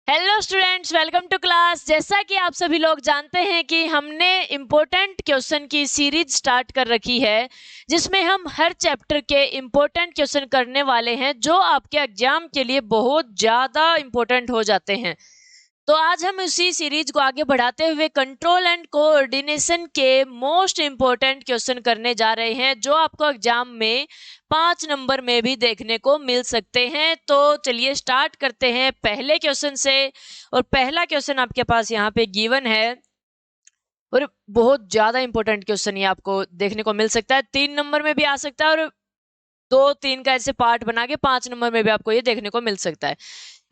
Hello students, welcome to class. जैसा कि आप सभी लोग जानते हैं कि हमने इम्पोर्टेंट क्वेश्चन की सीरीज स्टार्ट कर रखी है, जिसमें हम हर चैप्टर के इम्पोर्टेंट क्वेश्चन करने वाले हैं जो आपके एग्जाम के लिए बहुत ज़्यादा इम्पोर्टेंट हो जाते हैं। तो आज हम उसी सीरीज को आगे बढ़ाते हुए कंट्रोल एंड कोऑर्डिनेशन के मोस्ट इंपोर्टेंट क्वेश्चन करने जा रहे हैं, जो आपको एग्जाम में 5 नंबर में भी देखने को मिल सकते हैं। तो चलिए स्टार्ट करते हैं पहले क्वेश्चन से। और पहला क्वेश्चन आपके पास यहाँ पे गिवन है और बहुत ज्यादा इंपॉर्टेंट क्वेश्चन ये आपको देखने को मिल सकता है। 3 नंबर में भी आ सकता है और 2-3 का ऐसे पार्ट बना के 5 नंबर में भी आपको ये देखने को मिल सकता है।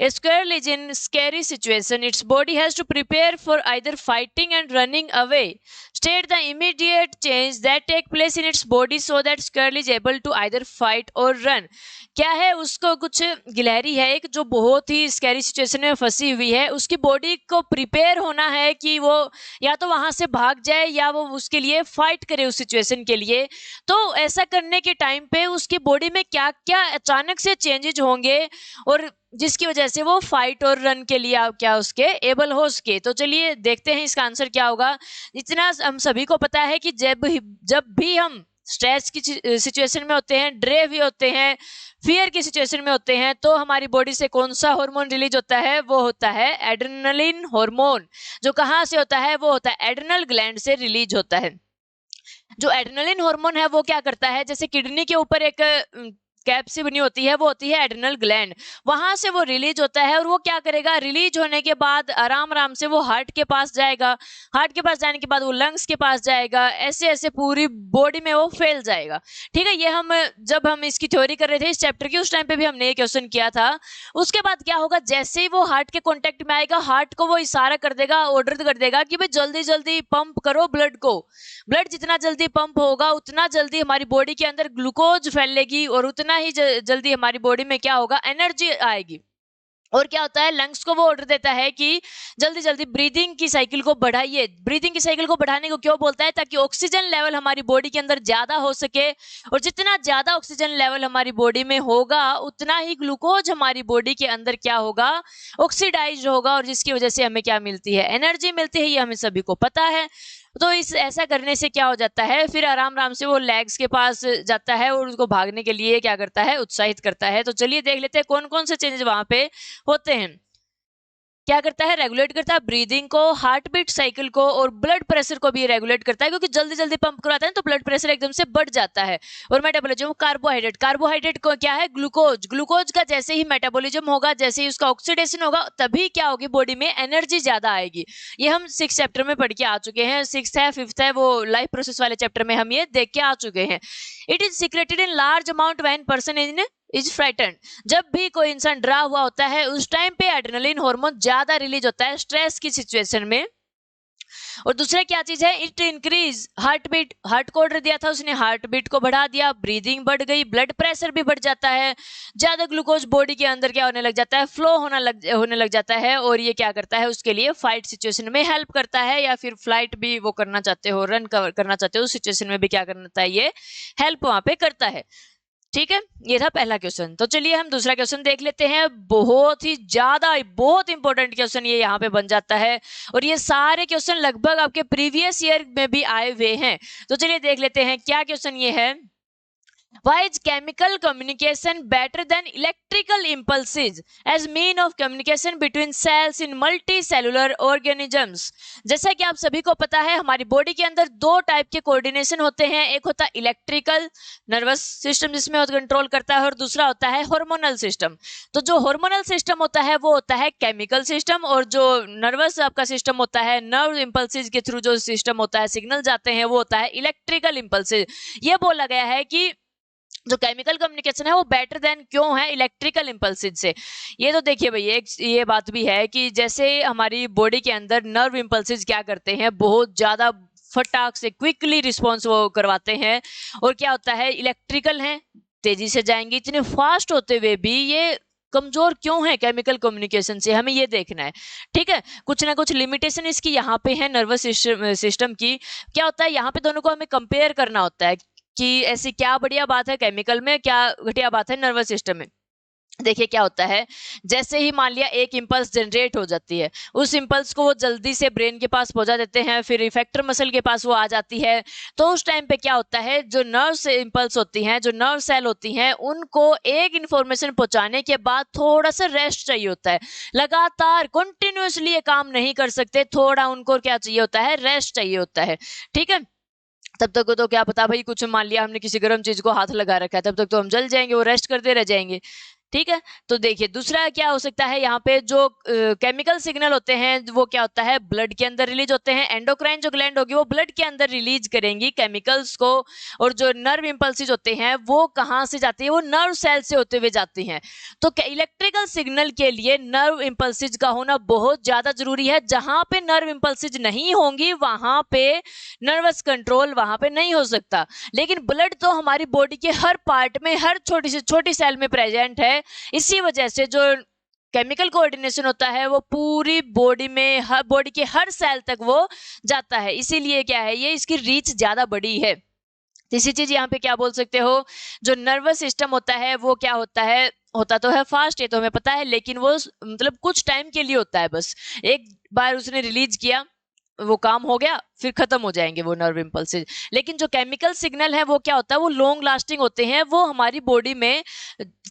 A squirrel is in scary situation. Its body has to prepare for either fighting and running away. State the immediate change that take place in its body so that squirrel is able to either fight or run. क्या है, उसको कुछ गिलहरी है एक जो बहुत ही scary situation में फंसी हुई है। उसकी बॉडी को प्रिपेयर होना है कि वो या तो वहां से भाग जाए या वो उसके लिए फाइट करे उस सिचुएशन के लिए। तो ऐसा करने के टाइम पे उसकी बॉडी में क्या क्या अचानक से चेंजेज होंगे और जिसकी वजह से वो फाइट और रन के लिए क्या उसके एबल हो सके। तो चलिए देखते हैं इसका आंसर क्या होगा। इतना हम सभी को पता है कि जब भी हम स्ट्रेस की सिचुएशन में होते हैं, ड्रे भी होते हैं, फियर की सिचुएशन में होते हैं, तो हमारी बॉडी से कौन सा हार्मोन रिलीज होता है? वो होता है एड्रेनलिन हार्मोन। जो कहाँ से होता है? वो होता है एड्रेनल ग्लैंड से रिलीज होता है। जो एड्रेनलिन हार्मोन है वो क्या करता है, जैसे किडनी के ऊपर एक कैप सी बनी होती है, वो होती है एड्रेनल ग्लैंड। वहां से वो रिलीज होता है और वो क्या करेगा, रिलीज होने के बाद आराम आराम से वो हार्ट के पास जाएगा। हार्ट के पास जाने के बाद वो लंग्स के पास जाएगा, ऐसे ऐसे पूरी बॉडी में वो फैल जाएगा। ठीक है, ये हम जब हम इसकी थ्योरी कर रहे थे इस चैप्टर की, उस टाइम पे भी हमने ये क्वेश्चन किया था। उसके बाद क्या होगा, जैसे ही वो हार्ट के कॉन्टेक्ट में आएगा, हार्ट को वो इशारा कर देगा, ऑर्डर कर देगा कि भाई जल्दी जल्दी पंप करो ब्लड को। ब्लड जितना जल्दी पंप होगा उतना जल्दी हमारी बॉडी के अंदर ग्लूकोज फैलेगी और उतना ही जल्दी हमारी बॉडी में क्या होगा, एनर्जी आएगी। और क्या होता है, लंग्स को वो ऑर्डर देता है कि जल्दी जल्दी ब्रीदिंग की साइकिल को बढ़ाइए। ब्रीदिंग की साइकिल को बढ़ाने को क्यों बोलता है? ताकि ऑक्सीजन लेवल हमारी बॉडी के अंदर ज्यादा हो सके, और जितना ज्यादा ऑक्सीजन लेवल हमारी बॉडी में होगा उतना ही ग्लूकोज हमारी बॉडी के अंदर क्या होगा, ऑक्सीडाइज होगा, और जिसकी वजह से हमें क्या मिलती है, एनर्जी मिलती है। ये हमें सभी को पता है। तो इस ऐसा करने से क्या हो जाता है, फिर आराम आराम से वो लेग्स के पास जाता है और उसको भागने के लिए क्या करता है, उत्साहित करता है। तो चलिए देख लेते हैं कौन कौन से चेंजेस वहां पे होते हैं। क्या करता है, रेगुलेट करता है ब्रीदिंग को, हार्ट बीट साइकिल को, और ब्लड प्रेशर को भी रेगुलेट करता है, क्योंकि जल्दी जल्दी पंप कराता है तो ब्लड प्रेशर एकदम से बढ़ जाता है। और मेटाबॉलिज्म, कार्बोहाइड्रेट, कार्बोहाइड्रेट को क्या है, ग्लूकोज। ग्लूकोज का जैसे ही मेटाबॉलिज्म होगा, जैसे ही उसका ऑक्सीडेशन होगा, तभी क्या होगी, बॉडी में एनर्जी ज्यादा आएगी। ये हम 6 चैप्टर में पढ़ के आ चुके हैं। 6th है, 5th है, वो लाइफ प्रोसेस वाले चैप्टर में हम ये देख के आ चुके हैं। It is secreted in large amount when person is frightened. जब भी कोई इंसान डरा हुआ होता है उस टाइम पे एड्रेनलिन हार्मोन ज्यादा रिलीज होता है स्ट्रेस की सिचुएशन में। और दूसरा क्या चीज है, it increase heart beat. Heart को ऑर्डर दिया था उसने, हार्ट बीट को बढ़ा दिया, ब्रीदिंग बढ़ गई, ब्लड प्रेशर भी बढ़ जाता है, ज्यादा ग्लूकोज बॉडी के अंदर क्या होने लग जाता है, फ्लो होने लग जाता है। और ये क्या करता है, उसके लिए फाइट सिचुएशन में हेल्प करता है, या फिर फ्लाइट भी वो करना चाहते हो, रन करना चाहते हो, उस सिचुएशन में भी क्या करता है, ये हेल्प वहां पे करता है। ठीक है, ये था पहला क्वेश्चन। तो चलिए हम दूसरा क्वेश्चन देख लेते हैं। बहुत ही ज्यादा बहुत इंपॉर्टेंट क्वेश्चन ये यहाँ पे बन जाता है, और ये सारे क्वेश्चन लगभग आपके प्रीवियस ईयर में भी आए हुए हैं। तो चलिए देख लेते हैं क्या क्वेश्चन ये है। Why is chemical communication better than electrical impulses as mean of communication between cells in multicellular organisms? जैसा कि आप सभी को पता है, हमारी बॉडी के अंदर 2 टाइप के कोऑर्डिनेशन होते हैं। एक होता है इलेक्ट्रिकल नर्वस सिस्टम, जिसमें कंट्रोल करता है, और दूसरा होता है हार्मोनल सिस्टम। तो जो हार्मोनल सिस्टम होता है वो होता है केमिकल सिस्टम, और जो नर्वस आपका सिस्टम होता है, नर्व इंपल्सेस के थ्रू जो सिस्टम होता है, सिग्नल जाते हैं, वो होता है इलेक्ट्रिकल इंपल्सेस। ये बोला गया है कि जो केमिकल कम्युनिकेशन है वो बेटर देन क्यों है इलेक्ट्रिकल इंपल्सिस से। ये तो देखिए भाई, एक ये बात भी है कि जैसे हमारी बॉडी के अंदर नर्व इंपल्सिस क्या करते हैं, बहुत ज्यादा फटाक से क्विकली रिस्पॉन्स वो करवाते हैं, और क्या होता है, इलेक्ट्रिकल है, तेजी से जाएंगे। इतने फास्ट होते हुए भी ये कमजोर क्यों है केमिकल कम्युनिकेशन से, हमें ये देखना है। ठीक है, कुछ ना कुछ लिमिटेशन इसकी यहाँ पे है नर्वस सिस्टम की। क्या होता है, यहाँ पे दोनों को हमें कंपेयर करना होता है कि ऐसी क्या बढ़िया बात है केमिकल में, क्या घटिया बात है नर्वस सिस्टम में। देखिए क्या होता है, जैसे ही मान लिया एक इंपल्स जनरेट हो जाती है, उस इंपल्स को वो जल्दी से ब्रेन के पास पहुंचा देते हैं, फिर इफेक्टर मसल के पास वो आ जाती है। तो उस टाइम पे क्या होता है, जो नर्व से इंपल्स होती हैं, जो नर्व सेल होती हैं, उनको एक इंफॉर्मेशन पहुंचाने के बाद थोड़ा सा रेस्ट चाहिए होता है। लगातार कंटिन्यूअसली ये काम नहीं कर सकते, थोड़ा उनको क्या चाहिए होता है, रेस्ट चाहिए होता है। ठीक है, तब तक तो क्या पता भाई, कुछ मान लिया हमने किसी गर्म चीज को हाथ लगा रखा है, तब तक तो हम जल जाएंगे, वो रेस्ट करते रह जाएंगे। ठीक है, तो देखिए दूसरा क्या हो सकता है, यहाँ पे जो केमिकल सिग्नल होते हैं वो क्या होता है, ब्लड के अंदर रिलीज होते हैं। एंडोक्राइन जो ग्लैंड होगी वो ब्लड के अंदर रिलीज करेंगी केमिकल्स को, और जो नर्व इंपल्सिस होते हैं वो कहाँ से जाती है, वो नर्व सेल से होते हुए जाती हैं। तो इलेक्ट्रिकल सिग्नल के लिए नर्व इंपल्सिस का होना बहुत ज्यादा जरूरी है। जहां पे नर्व इंपल्सिस नहीं होंगी वहां पे नर्वस कंट्रोल वहां पे नहीं हो सकता। लेकिन ब्लड तो हमारी बॉडी के हर पार्ट में, हर छोटी से छोटी सेल में प्रेजेंट है। इसी वजह से जो केमिकल कोऑर्डिनेशन होता है वो पूरी बॉडी में, हर बॉडी के हर सेल तक वो जाता है। इसीलिए क्या है, ये इसकी रीच ज्यादा बड़ी है। तीसरी चीज यहाँ पे क्या बोल सकते हो, जो नर्वस सिस्टम होता है वो क्या होता है, होता तो है फास्ट, ये तो हमें पता है, लेकिन वो मतलब कुछ टाइम के लिए होता है। बस एक बार उसने रिलीज किया, वो काम हो गया, फिर खत्म हो जाएंगे वो नर्व इंपल्सेस। लेकिन जो केमिकल सिग्नल है वो क्या होता है, वो लॉन्ग लास्टिंग होते हैं, वो हमारी बॉडी में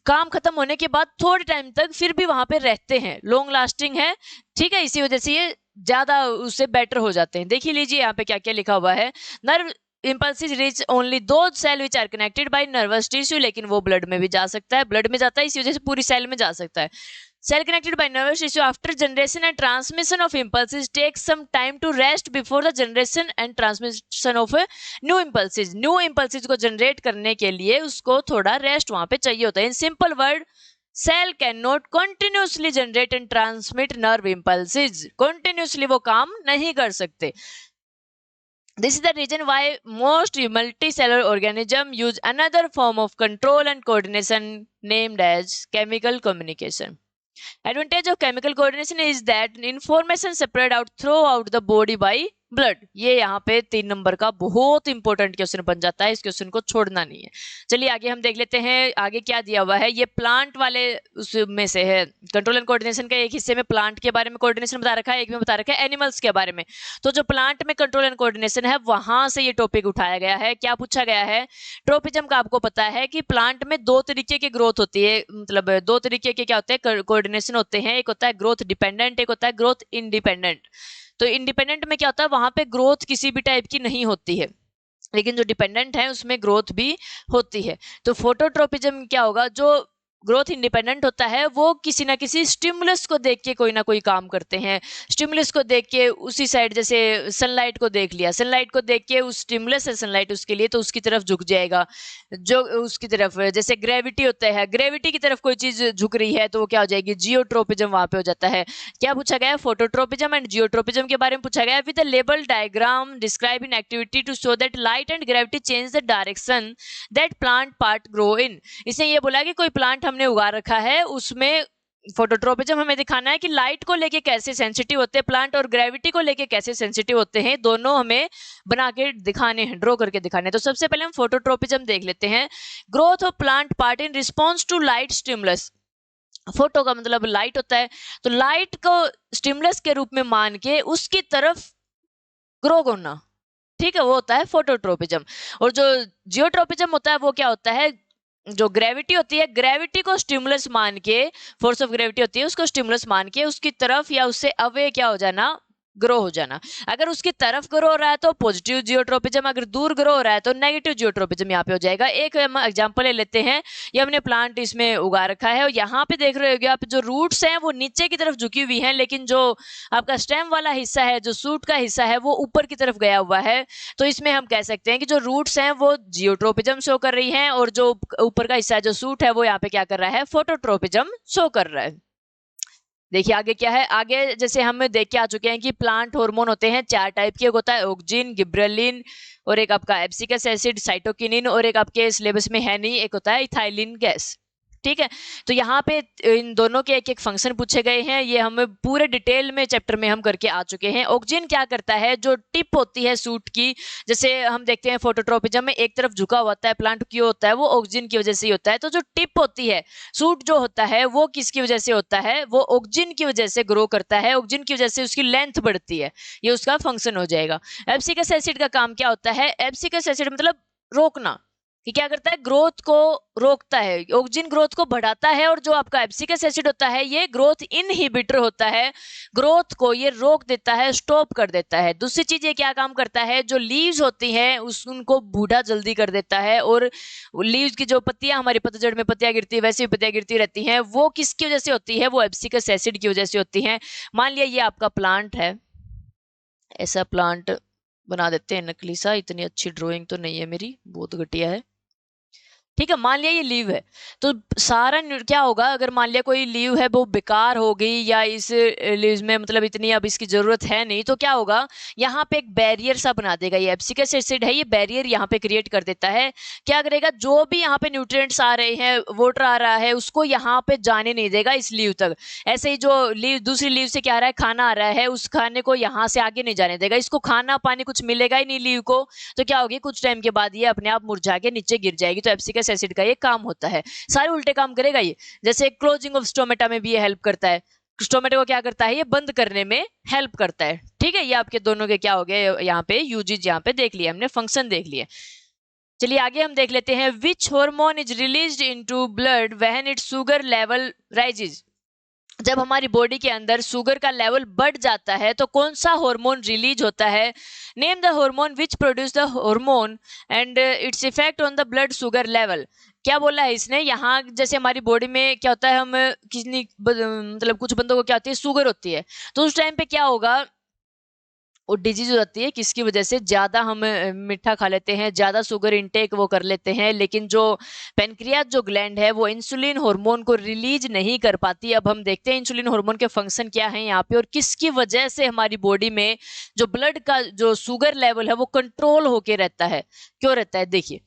काम खत्म होने के बाद थोड़े टाइम तक फिर भी वहां पे रहते हैं, लॉन्ग लास्टिंग है। ठीक है, इसी वजह से ये ज्यादा उससे बेटर हो जाते हैं। देखिए लीजिए यहाँ पे क्या क्या लिखा हुआ है, nerve impulses reach only those cell which are connected by nervous tissue, लेकिन वो ब्लड में भी जा सकता है, ब्लड में जाता है, इसी वजह से पूरी सेल में जा सकता है। Cell connected by nervous tissue after generation and transmission of impulses takes some time to rest before the generation and transmission of new impulses. New impulses को generate करने के लिए उसको थोड़ा रेस्ट वहां पे चाहिए होता है। In simple word, cell cannot continuously generate and transmit nerve impulses. Continuously वो काम नहीं कर सकते। This is the reason why most multicellular organisms use another form of control and coordination named as chemical communication. Advantage of chemical coordination is that information spread out throughout the body by blood. ये यहाँ पे 3 number का बहुत important question बन जाता है, इस question को छोड़ना नहीं है। चलिए आगे हम देख लेते हैं, आगे क्या दिया हुआ है। ये प्लांट वाले उसमें से है, कंट्रोल एंड कोऑर्डिनेशन का एक हिस्से में प्लांट के बारे में कोऑर्डिनेशन बता रखा है, एक में बता रखा है एनिमल्स के बारे में। तो जो प्लांट में कंट्रोल एंड कोऑर्डिनेशन है वहां से ये टॉपिक उठाया गया है। क्या पूछा गया है, ट्रोपिज्म का आपको पता है कि प्लांट में 2 तरीके की ग्रोथ होती है, मतलब 2 तरीके के क्या होते हैं, कोऑर्डिनेशन होते हैं। एक होता है ग्रोथ डिपेंडेंट, एक होता है ग्रोथ इंडिपेंडेंट। तो इंडिपेंडेंट में क्या होता है, वहां पे ग्रोथ किसी भी टाइप की नहीं होती है, लेकिन जो डिपेंडेंट है उसमें ग्रोथ भी होती है। तो फोटोट्रोपिज्म क्या होगा, जो ग्रोथ इंडिपेंडेंट होता है वो किसी ना किसी स्टिमुलस को देख के कोई ना कोई काम करते हैं। स्टिमुलस को देख के उसी साइड, जैसे सनलाइट को देख लिया, सनलाइट को देख के उस स्टिमुलस है सनलाइट उसके लिए, तो उसकी तरफ झुक जाएगा। जो उसकी तरफ, जैसे ग्रेविटी होता है, ग्रेविटी की तरफ कोई चीज झुक रही है तो वो क्या हो जाएगी, जियोट्रोपिज्म वहां पे हो जाता है। क्या पूछा गया है, फोटोट्रोपिज्म एंड जियोट्रोपिज्म के बारे में पूछा गया है। With the label diagram describe an activity to show that light and gravity change the direction that plant part grow in. इसने ये बोला कि कोई प्लांट हमने उगा रखा है, उसमें फोटोट्रोपिज्म हमें दिखाना है कि लाइट को लेके कैसे सेंसिटिव होते हैं प्लांट, और ग्रेविटी को लेके कैसे सेंसिटिव होते हैं, दोनों हमें बना के दिखाने हैं, ड्रॉ करके दिखाने हैं। तो सबसे पहले हम फोटोट्रोपिज्म देख लेते हैं। Growth of plant part in response to light stimulus. Photo का मतलब लाइट होता है, तो लाइट को स्टिमुलस के रूप में मान के उसकी तरफ ग्रो करना, ठीक है, वो होता है फोटोट्रोपिज्म। और जो जियोट्रोपिज्म होता है वो क्या होता है, जो ग्रेविटी होती है, ग्रेविटी को स्टिमुलस मान के, फोर्स ऑफ ग्रेविटी होती है उसको स्टिमुलस मान के उसकी तरफ या उससे अवे क्या हो जाना, ग्रो हो जाना। अगर उसकी तरफ ग्रो हो रहा है तो पॉजिटिव जियोट्रोपिज्म, अगर दूर ग्रो हो रहा है तो नेगेटिव जियोट्रोपिज्म यहाँ पे हो जाएगा। एक हम एग्जांपल ले लेते हैं, ये हमने प्लांट इसमें उगा रखा है और यहाँ पे देख रहे होगे आप, जो रूट्स हैं वो नीचे की तरफ झुकी हुई हैं, लेकिन जो आपका स्टेम वाला हिस्सा है, जो सूट का हिस्सा है, वो ऊपर की तरफ गया हुआ है। तो इसमें हम कह सकते हैं कि जो रूट्स हैं वो जियोट्रोपिज्म शो कर रही हैं, और जो ऊपर का हिस्सा है, जो सूट है, वो यहाँ पे क्या कर रहा है, फोटोट्रोपिज्म शो कर रहा है। देखिए आगे क्या है, आगे जैसे हम देख के आ चुके हैं कि प्लांट हार्मोन होते हैं 4 टाइप के, एक होता है ऑक्सिन, गिब्रेलिन, और एक आपका एब्सिकस एसिड, साइटोकिनिन, और एक आपके सिलेबस में है नहीं, एक होता है इथाइलिन गैस। ठीक है। तो यहाँ पे इन दोनों के एक एक फंक्शन पूछे गए हैं, ये हमें पूरे डिटेल में चैप्टर में हम करके आ चुके हैं। ऑक्सीजन क्या करता है, जो टिप होती है सूट की, जैसे हम देखते हैं फोटोट्रोपिज्म में एक तरफ झुका होता है प्लांट, क्यों होता है, वो ऑक्सीजन की वजह से ही होता है। तो जो टिप होती है सूट जो होता है वो किसकी वजह से होता है, वो ऑक्सीजन की वजह से ग्रो करता है, ऑक्सीजन की वजह से उसकी लेंथ बढ़ती है, ये उसका फंक्शन हो जाएगा। एब्सिकस एसिड का काम क्या होता है, एब्सिकस एसिड मतलब रोकना, कि क्या करता है, ग्रोथ को रोकता है, ऑक्सीजन ग्रोथ को बढ़ाता है। और जो आपका एब्सिकस एसिड होता है ये ग्रोथ इनहिबिटर होता है, ग्रोथ को ये रोक देता है, स्टॉप कर देता है। दूसरी चीज ये क्या काम करता है, जो लीव्स होती हैं उनको बूढ़ा जल्दी कर देता है, और लीव्स की जो पत्तियां, हमारी पतझड़ में पत्तियां गिरती है वैसे भी पत्तियां गिरती रहती हैं, वो किसकी वजह से होती है, वो एब्सिकस एसिड की वजह से होती है। मान लिया ये आपका प्लांट है, ऐसा प्लांट बना देते हैं नकली सा, इतनी अच्छी ड्राइंग तो नहीं है मेरी, बहुत घटिया है, ठीक है। मान लिया ये लीव है, तो सारा क्या होगा, अगर मान लिया कोई लीव है वो बेकार हो गई, या इस लीव में मतलब इतनी अब इसकी जरूरत है नहीं, तो क्या होगा, यहाँ पे एक बैरियर सा बना देगा, ये एब्सिकस एसिड है, ये बैरियर यहाँ पे क्रिएट कर देता है। क्या करेगा, जो भी यहाँ पे न्यूट्रिएंट्स आ रहे हैं, वाटर आ रहा है, उसको यहाँ पे जाने नहीं देगा इस लीव तक। ऐसे ही जो लीव दूसरी लीव से क्या आ रहा है, खाना आ रहा है, उस खाने को यहाँ से आगे नहीं जाने देगा, इसको खाना पानी कुछ मिलेगा ही नहीं लीव को, तो क्या होगी, कुछ टाइम के बाद ये अपने आप मुरझा के नीचे गिर जाएगी। तो एब्सिकस एसिड का ये काम होता है, सारे उल्टे काम करेगा ये। जैसे क्लोजिंग ऑफ स्टोमेटा में भी ये हेल्प करता है, स्टोमेटा को क्या करता है, ये बंद करने में हेल्प करता है, ठीक है। ये आपके दोनों के क्या हो गए, यहाँ पे यूजेज यहाँ पे देख लिया हमने, फंक्शन देख लिया। चलिए आगे हम देख लेते हैं, which hormone is released into blood when it's sugar level rises. जब हमारी बॉडी के अंदर शुगर का लेवल बढ़ जाता है तो कौन सा हार्मोन रिलीज होता है, name the hormone which produce the hormone and its effect on the blood sugar level. क्या बोला है इसने, यहाँ जैसे हमारी बॉडी में क्या होता है, हम किसी मतलब कुछ बंदों को क्या होती है, शुगर होती है, तो उस टाइम पे क्या होगा, वो डिजीज हो जाती है, किसकी वजह से, ज्यादा हम मीठा खा लेते हैं, ज्यादा शुगर इनटेक वो कर लेते हैं, लेकिन जो पेनक्रियाज जो ग्लैंड है वो इंसुलिन हार्मोन को रिलीज नहीं कर पाती। अब हम देखते हैं इंसुलिन हार्मोन के फंक्शन क्या है यहाँ पे, और किसकी वजह से हमारी बॉडी में जो ब्लड का जो शुगर लेवल है वो कंट्रोल होके रहता है, क्यों रहता है। देखिए,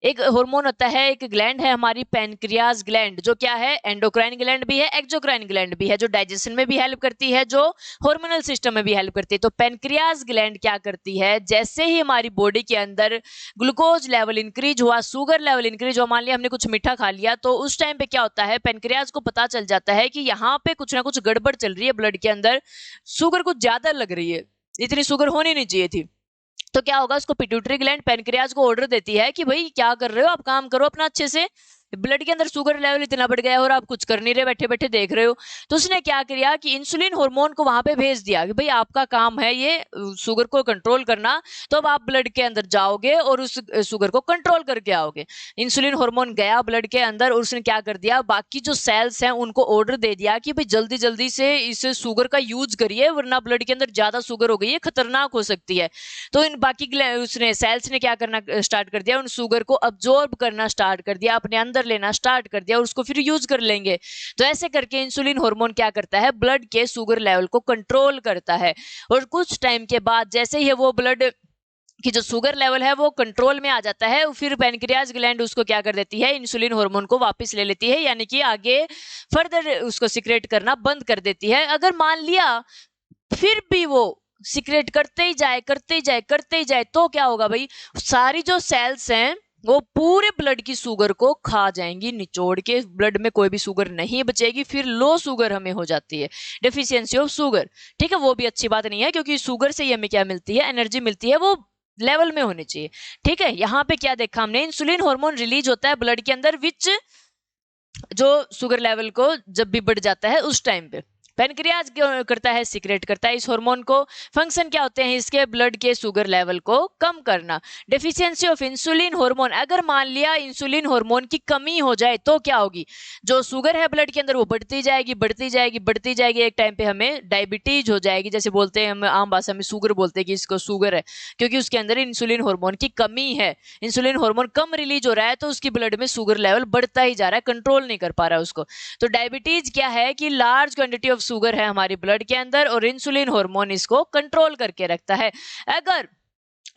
एक हार्मोन होता है, एक ग्लैंड है हमारी पैनक्रियाज ग्लैंड, जो क्या है, एंडोक्राइन ग्लैंड भी है, एक्सोक्राइन ग्लैंड भी है, जो डाइजेशन में भी हेल्प करती है, जो हार्मोनल सिस्टम में भी हेल्प करती है। तो पैनक्रियाज ग्लैंड क्या करती है, जैसे ही हमारी बॉडी के अंदर ग्लूकोज लेवल इंक्रीज हुआ, शुगर लेवल इंक्रीज हुआ, मान लिया हमने कुछ मीठा खा लिया, तो उस टाइम पे क्या होता है, पैनक्रियाज को पता चल जाता है कि यहाँ पे कुछ ना कुछ गड़बड़ चल रही है, ब्लड के अंदर शुगर कुछ ज्यादा लग रही है, इतनी शुगर होनी नहीं चाहिए थी। तो क्या होगा, उसको पिट्यूटरी ग्लैंड पैनक्रियाज को ऑर्डर देती है कि भाई क्या कर रहे हो, आप काम करो अपना अच्छे से, ब्लड के अंदर शुगर लेवल इतना बढ़ गया है और आप कुछ कर नहीं रहे, बैठे बैठे देख रहे हो। तो उसने क्या किया कि इंसुलिन हार्मोन को वहां पे भेज दिया कि भाई आपका काम है ये शुगर को कंट्रोल करना, तो अब आप ब्लड के अंदर जाओगे और उस शुगर को कंट्रोल करके आओगे। इंसुलिन हार्मोन गया ब्लड के अंदर और उसने क्या कर दिया, बाकी जो सेल्स हैं उनको ऑर्डर दे दिया कि भाई जल्दी जल्दी से इस शुगर का यूज करिए, वरना ब्लड के अंदर ज्यादा शुगर हो गई है, खतरनाक हो सकती है। तो इन बाकी उसने सेल्स ने क्या करना स्टार्ट कर दिया, उन शुगर को अब्जॉर्ब करना स्टार्ट कर दिया, अपने अंदर लेना स्टार्ट कर दिया और उसको फिर यूज कर लेंगे। तो ऐसे करके इंसुलिन हार्मोन क्या करता है, ब्लड के शुगर लेवल को कंट्रोल करता है। और कुछ टाइम के बाद जैसे ही वो ब्लड कि जो शुगर लेवल है वो कंट्रोल में आ जाता है, फिर पैनक्रियाज ग्लैंड उसको क्या कर देती है, इंसुलिन हार्मोन को वापस ले लेती है, यानी कि आगे फर्दर उसको सिक्रेट करना बंद कर देती है। अगर मान लिया फिर भी वो सिक्रेट करते ही जाए करते ही जाए करते ही जाए, तो क्या होगा भाई, सारी जो सेल्स हैं वो पूरे ब्लड की शुगर को खा जाएंगी, निचोड़ के ब्लड में कोई भी शुगर नहीं बचेगी, फिर लो शुगर हमें हो जाती है, डेफिशिएंसी ऑफ शुगर। ठीक है, वो भी अच्छी बात नहीं है, क्योंकि शुगर से ही हमें क्या मिलती है, एनर्जी मिलती है, वो लेवल में होनी चाहिए। ठीक है, यहाँ पे क्या देखा हमने, इंसुलिन हार्मोन रिलीज होता है ब्लड के अंदर, विच जो शुगर लेवल को जब भी बढ़ जाता है उस टाइम पे पैनक्रियाज करता है, सीक्रेट करता है इस हार्मोन को। फंक्शन क्या होते हैं इसके, ब्लड के शुगर लेवल को कम करना। डेफिशिएंसी ऑफ इंसुलिन हार्मोन, अगर मान लिया इंसुलिन हार्मोन की कमी हो जाए तो क्या होगी, जो शुगर है ब्लड के अंदर वो बढ़ती जाएगी बढ़ती जाएगी बढ़ती जाएगी, एक टाइम पे हमें डायबिटीज हो जाएगी, जैसे बोलते हैं हम आम भाषा में शुगर बोलते हैं कि इसको शुगर है, क्योंकि उसके अंदर इंसुलिन हार्मोन की कमी है, इंसुलिन हार्मोन कम रिलीज हो रहा है, तो उसकी ब्लड में शुगर लेवल बढ़ता ही जा रहा है, कंट्रोल नहीं कर पा रहा है उसको। तो डायबिटीज क्या है कि लार्ज क्वांटिटी ऑफ शुगर है हमारी ब्लड के अंदर और इंसुलिन हार्मोन इसको कंट्रोल करके रखता है। अगर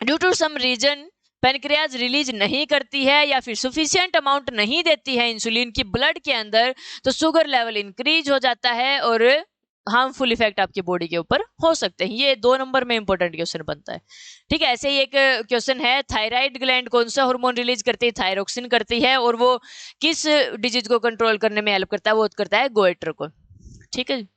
due to some reason pancreas release नहीं करती है या फिर सफिशिएंट अमाउंट नहीं देती है इंसुलिन की ब्लड के अंदर, तो शुगर लेवल इंक्रीज हो जाता है और हार्मफुल इफेक्ट आपकी बॉडी के ऊपर हो सकते हैं। ये 2 नंबर में इंपॉर्टेंट क्वेश्चन बनता है। ठीक है, ऐसे ही एक क्वेश्चन है, थायराइड ग्लैंड कौन सा हार्मोन रिलीज करती है? थायरोक्सिन करती है, और वो किस डिजीज को कंट्रोल करने में हेल्प करता है? वो करता है गोइटर को। ठीक है,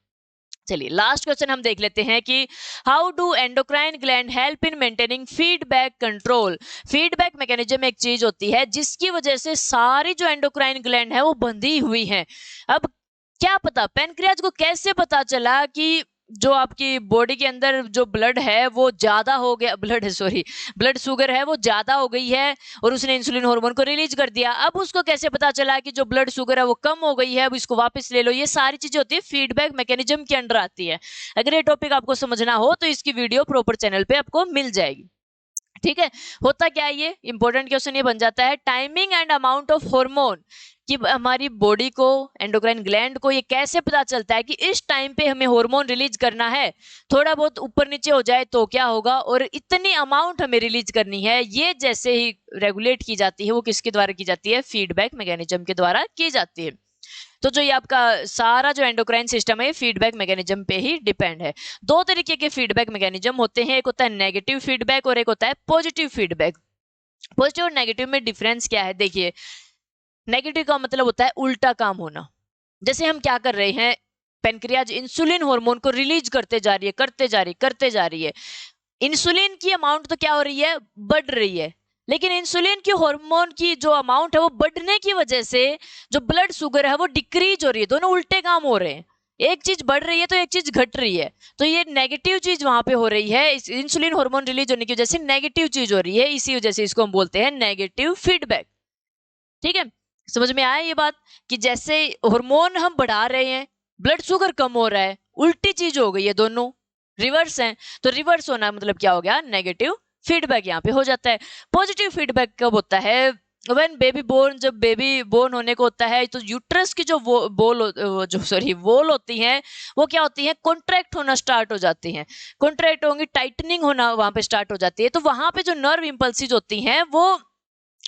चलिए लास्ट क्वेश्चन हम देख लेते हैं कि how do endocrine gland help in maintaining feedback control. Feedback mechanism एक चीज होती है जिसकी वजह से सारी जो एंडोक्राइन ग्लैंड है वो बंधी हुई है। अब क्या पता पैनक्रियाज को कैसे पता चला कि जो आपकी बॉडी के अंदर जो ब्लड है वो ज्यादा हो गया, ब्लड शुगर है वो ज्यादा हो गई है और उसने इंसुलिन हार्मोन को रिलीज कर दिया। अब उसको कैसे पता चला कि जो ब्लड शुगर है वो कम हो गई है, अब इसको वापस ले लो। ये सारी चीजें होती है फीडबैक मैकेनिज्म के अंडर आती है। अगर ये टॉपिक आपको समझना हो तो इसकी वीडियो प्रॉपर चैनल पे आपको मिल जाएगी। ठीक है, होता क्या है, ये इंपॉर्टेंट क्वेश्चन ये बन जाता है, timing and amount of hormone, कि हमारी बॉडी को, एंडोक्राइन ग्लैंड को ये कैसे पता चलता है कि इस टाइम पे हमें हार्मोन रिलीज करना है। थोड़ा बहुत ऊपर नीचे हो जाए तो क्या होगा, और इतनी अमाउंट हमें रिलीज करनी है, ये जैसे ही रेगुलेट की जाती है वो किसके द्वारा की जाती है? फीडबैक मैकेनिज्म के द्वारा की जाती है। तो जो ये आपका सारा जो एंडोक्राइन सिस्टम है फीडबैक मैकेनिज्म पे ही डिपेंड है। 2 तरीके के फीडबैक मैकेनिज्म होते हैं, एक होता है नेगेटिव फीडबैक और एक होता है पॉजिटिव फीडबैक। पॉजिटिव और नेगेटिव में डिफरेंस क्या है? देखिए, नेगेटिव का मतलब होता है उल्टा काम होना। जैसे हम क्या कर रहे हैं, पेनक्रियाज इंसुलिन हार्मोन को रिलीज करते जा रही है। इंसुलिन की अमाउंट तो क्या हो रही है? बढ़ रही है, लेकिन इंसुलिन की हार्मोन की जो अमाउंट है वो बढ़ने की वजह से जो ब्लड शुगर है वो डिक्रीज हो रही है। दोनों उल्टे काम हो रहे हैं, एक चीज बढ़ रही है तो एक चीज घट रही है। तो ये नेगेटिव चीज वहां पे हो रही है, इंसुलिन हार्मोन रिलीज होने की वजह से नेगेटिव चीज हो रही है, इसी वजह से इसको हम बोलते हैं नेगेटिव फीडबैक। ठीक है, समझ में आया ये बात कि जैसे हार्मोन हम बढ़ा रहे हैं, ब्लड शुगर कम हो रहा है, उल्टी चीज हो गई है, दोनों रिवर्स हैं। तो रिवर्स होना मतलब क्या हो गया? नेगेटिव फीडबैक यहाँ पे हो जाता है। पॉजिटिव फीडबैक कब होता है? व्हेन बेबी बोर्न, जब बेबी बोर्न होने को होता है तो यूट्रस की जो वॉल होती हैं वो क्या होती है? कॉन्ट्रैक्ट होना स्टार्ट हो जाती हैं। कॉन्ट्रैक्ट होंगी, टाइटनिंग होना वहां पे स्टार्ट हो जाती है। तो वहां पे जो नर्व इंपल्सिस होती हैं वो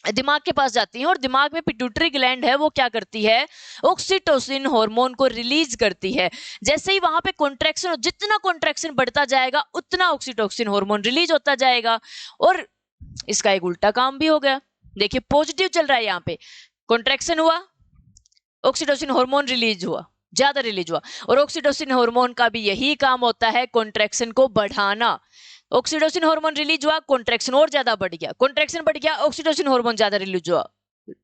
दिमाग के पास जाती हैं और दिमाग में पिट्यूटरी ग्लैंड है वो क्या करती है? ऑक्सीटोसिन हार्मोन को रिलीज करती है। जैसे ही वहां पे कॉन्ट्रैक्शन, जितना कॉन्ट्रैक्शन बढ़ता जाएगा उतना ऑक्सीटोसिन हार्मोन रिलीज होता जाएगा। और इसका एक उल्टा काम भी हो गया। देखिए, पॉजिटिव चल रहा है, यहाँ पे कॉन्ट्रैक्शन हुआ, ऑक्सीटोसिन हार्मोन रिलीज हुआ, ज्यादा रिलीज हुआ। और ऑक्सीटोसिन हार्मोन का भी यही काम होता है, कॉन्ट्रैक्शन को बढ़ाना। ऑक्सीटोसिन हार्मोन रिलीज हुआ, कॉन्ट्रैक्शन और ज्यादा बढ़ गया, कॉन्ट्रैक्शन बढ़ गया, ऑक्सीटोसिन हार्मोन ज्यादा रिलीज हुआ,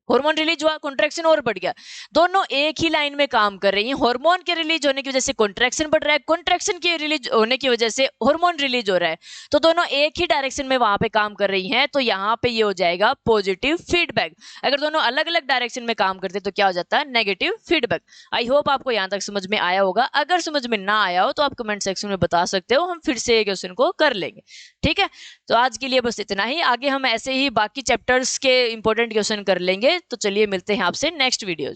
हार्मोन रिलीज हुआ, कॉन्ट्रैक्शन और बढ़ गया। दोनों एक ही लाइन में काम कर रही हैं। हार्मोन के रिलीज होने की वजह से कॉन्ट्रैक्शन बढ़ रहा है, कॉन्ट्रैक्शन के रिलीज होने की वजह से हार्मोन रिलीज हो रहा है। तो दोनों एक ही डायरेक्शन में वहां पे काम कर रही हैं, तो यहाँ पे ये हो जाएगा पॉजिटिव फीडबैक। अगर दोनों अलग अलग डायरेक्शन में काम करते तो क्या हो जाता है? Negative feedback. आई होप आपको यहाँ तक समझ में आया होगा। अगर समझ में ना आया हो तो आप कमेंट सेक्शन में बता सकते हो, हम फिर से क्वेश्चन को कर लेंगे। ठीक है, तो आज के लिए बस इतना ही। आगे हम ऐसे ही बाकी चैप्टर्स के इंपॉर्टेंट क्वेश्चन कर लेंगे। तो चलिए मिलते हैं आपसे नेक्स्ट वीडियो।